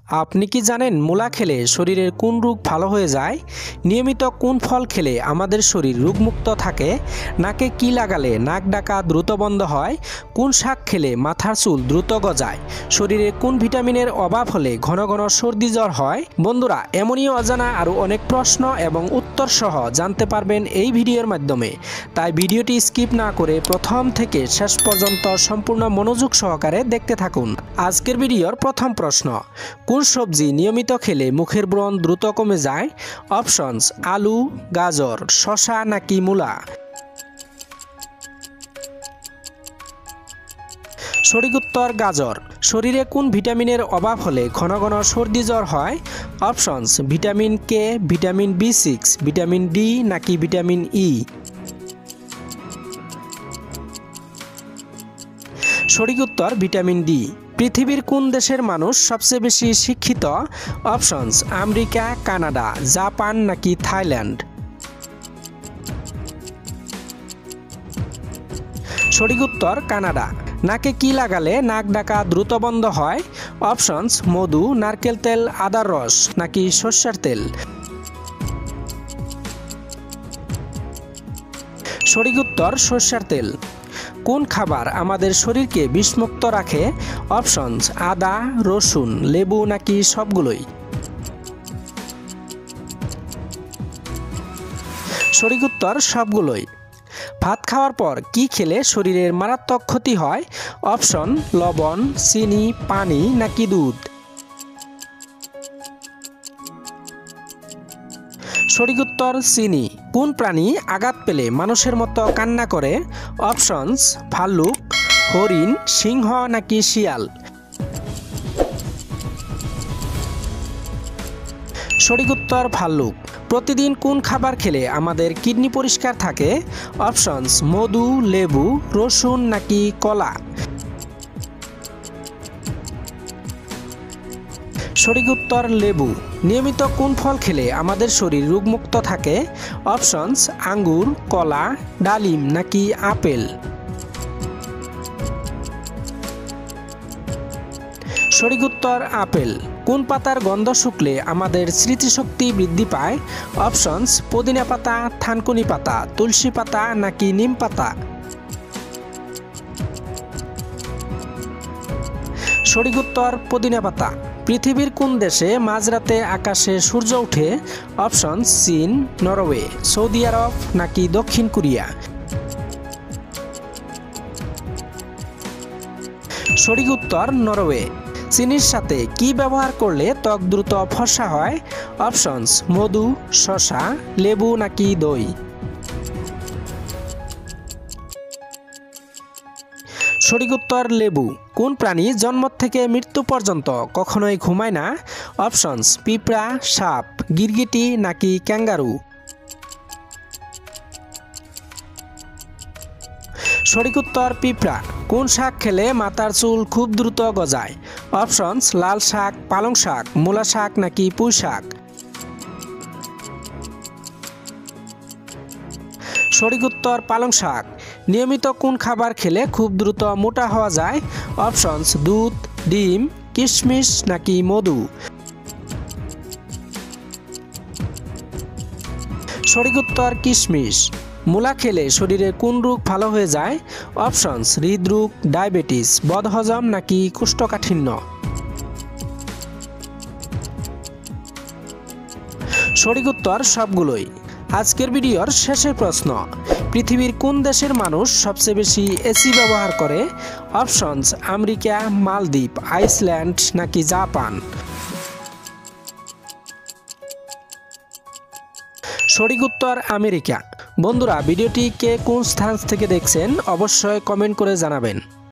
আপনি কি জানেন মূলা খেলে শরীরের কোন রোগ ভালো হয়ে যায়? নিয়মিত কোন ফল খেলে আমাদের শরীর রোগমুক্ত থাকে? নাকে কি লাগালে নাক ডাকা দ্রুত বন্ধ হয়? কোন শাক খেলে মাথার চুল দ্রুত গজায়? শরীরে কোন ভিটামিনের অভাব হলে ঘন ঘন সর্দি জ্বর হয়? বন্ধুরা, এমনই অজানা আরও অনেক প্রশ্ন এবং উত্তর সহ জানতে পারবেন এই ভিডিওর মাধ্যমে। তাই ভিডিওটি স্কিপ না করে প্রথম থেকে শেষ পর্যন্ত সম্পূর্ণ মনোযোগ সহকারে দেখতে থাকুন। আজকের ভিডিওর প্রথম প্রশ্ন, কোন সবজি নিয়মিত খেলে মুখের ব্রণ দ্রুত কমে যায়? অপশনস: আলু, গাজর, শসা নাকি মূলা? সঠিক উত্তর গাজর। শরীরে কোন ভিটামিনের অভাব হলে ঘন ঘন সর্দি জ্বর হয়? অপশনস: ভিটামিন কে, ভিটামিন বি6, ভিটামিন ডি নাকি ভিটামিন ই? সঠিক উত্তর ভিটামিন ডি। পৃথিবীর কোন দেশের মানুষ সবচেয়ে বেশি শিক্ষিত? অপশনস: আমেরিকা, কানাডা, জাপান নাকি থাইল্যান্ড? সঠিক উত্তর কানাডা। নাকে কি লাগালে নাক ডাকা দ্রুত বন্ধ হয়? অপশনস: মধু, নারকেল তেল, আদার রস নাকি সরষের তেল? সঠিক উত্তর সরষের তেল। কোন খাবার আমাদের শরীরকে বিষমুক্ত রাখে? অপশনস: আদা, রসুন, লেবু নাকি সবগুলোই? সঠিক উত্তর সবগুলোই। ভাত খাওয়ার পর কি খেলে শরীরের মারাত্মক ক্ষতি হয়? অপশন: লবণ, চিনি, পানি নাকি দুধ? সঠিক উত্তর চিনি। কোন প্রাণী আঘাত পেলে মানুষের মতো কান্না করে? অপশনস: ভাল্লুক, হরিণ, সিংহ নাকি শিয়াল? সঠিক উত্তর ভাল্লুক। প্রতিদিন কোন খাবার খেলে আমাদের কিডনি পরিষ্কার থাকে? অপশনস: মধু, লেবু, রসুন নাকি কলা? সঠিক উত্তর লেবু। নিয়মিত কোন ফল খেলে আমাদের শরীর রোগমুক্ত থাকে? অপশনস: আঙ্গুর, কলা, ডালিম নাকি আপেল? সঠিক উত্তর আপেল। কোন পাতার গন্ধ শুকলে আমাদের স্মৃতিশক্তি বৃদ্ধি পায়? অপশনস: পুদিনা পাতা, থানকুনি পাতা, তুলসী পাতা নাকি নিম পাতা? সঠিক উত্তর পুদিনা পাতা। পৃথিবীর কোন দেশে মাঝরাতে আকাশে সূর্য ওঠে? অপশনস: চীন, নরওয়ে, সৌদি আরব নাকি দক্ষিণ কোরিয়া? সঠিক উত্তর নরওয়ে। চিনির সাথে কি ব্যবহার করলে ত্বক দ্রুত ফর্সা হয়? অপশনস: মধু, শসা, লেবু নাকি দই? সঠিক উত্তর লেবু। কোন প্রাণী জন্ম থেকে মৃত্যু পর্যন্ত কখনোই ঘুমায় না? অপশনস: পিঁপড়া, সাপ, গিরগিটি নাকি ক্যাঙ্গারু? সঠিক উত্তর পিঁপড়া। কোন শাক খেলে মাথার চুল খুব দ্রুত গজায়? অপশনস: লাল শাক, পালং শাক, মূলা শাক নাকি পুঁই শাক? সঠিক উত্তর পালং শাক। নিয়মিত কোন খাবার খেলে খুব দ্রুত মোটা হওয়া যায়? অপশনস: দুধ, ডিম, কিশমিশ নাকি মধু? সঠিক উত্তর কিশমিশ। মূলা খেলে শরীরে কোন রোগ ভালো হয়ে যায়? অপশনস: হৃদরোগ, ডায়াবেটিস, বদহজম নাকি কোষ্ঠকাঠিন্য? সঠিক উত্তর সবগুলোই। আজকের ভিডিওর শেষের প্রশ্ন, পৃথিবীর কোন দেশের মানুষ সবচেয়ে বেশি এসি ব্যবহার করে? অপশনস: আমেরিকা, মালদ্বীপ, আইসল্যান্ড নাকি জাপান? সঠিক উত্তর আমেরিকা। বন্ধুরা, ভিডিওটি কে কোন স্থান থেকে দেখছেন অবশ্যই কমেন্ট করে জানাবেন।